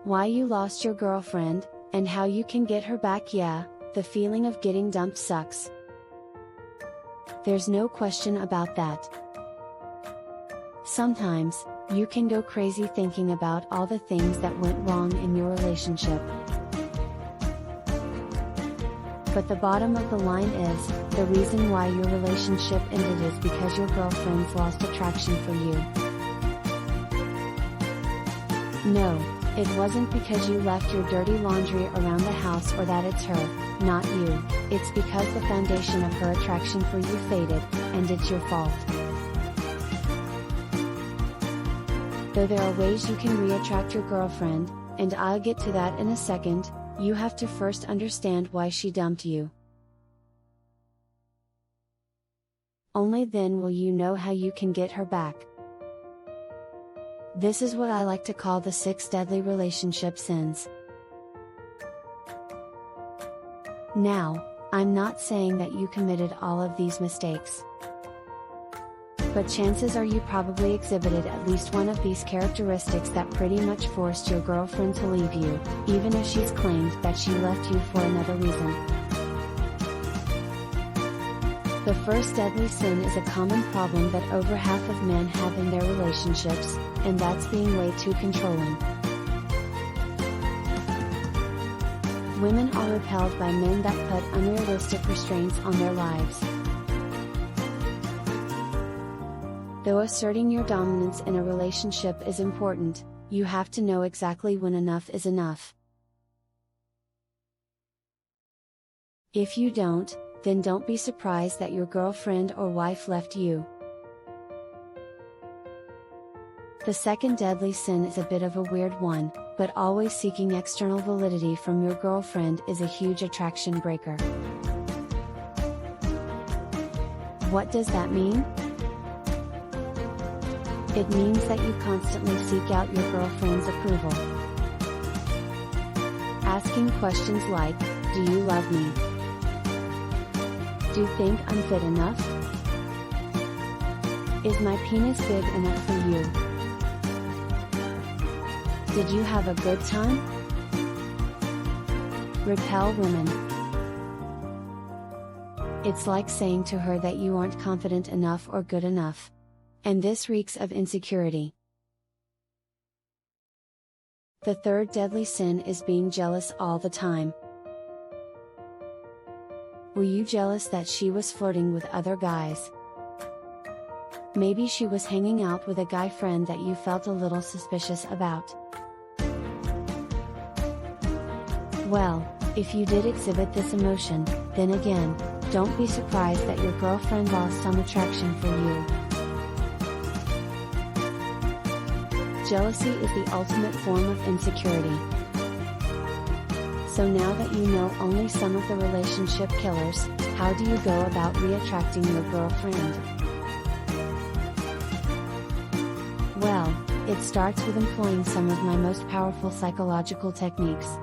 Why you lost your girlfriend, and how you can get her back. Yeah, the feeling of getting dumped sucks. There's no question about that. Sometimes, you can go crazy thinking about all the things that went wrong in your relationship. But the bottom of the line is, the reason why your relationship ended is because your girlfriend's lost attraction for you. No, it wasn't because you left your dirty laundry around the house or that it's her, not you, it's because the foundation of her attraction for you faded, and it's your fault. Though there are ways you can re-attract your girlfriend, and I'll get to that in a second, you have to first understand why she dumped you. Only then will you know how you can get her back. This is what I like to call the 6 deadly relationship sins. Now, I'm not saying that you committed all of these mistakes. But chances are you probably exhibited at least one of these characteristics that pretty much forced your girlfriend to leave you, even if she's claimed that she left you for another reason. The first deadly sin is a common problem that over half of men have in their relationships, and that's being way too controlling. Women are repelled by men that put unrealistic restraints on their lives. Though asserting your dominance in a relationship is important, you have to know exactly when enough is enough. If you don't, then don't be surprised that your girlfriend or wife left you. The second deadly sin is a bit of a weird one, but always seeking external validity from your girlfriend is a huge attraction breaker. What does that mean? It means that you constantly seek out your girlfriend's approval. Asking questions like, do you love me? Do you think I'm fit enough? Is my penis big enough for you? Did you have a good time? Repel women. It's like saying to her that you aren't confident enough or good enough. And this reeks of insecurity. The third deadly sin is being jealous all the time. Were you jealous that she was flirting with other guys? Maybe she was hanging out with a guy friend that you felt a little suspicious about. Well, if you did exhibit this emotion, then again, don't be surprised that your girlfriend lost some attraction for you. Jealousy is the ultimate form of insecurity. So now that you know only some of the relationship killers, how do you go about re-attracting your girlfriend? Well, it starts with employing some of my most powerful psychological techniques.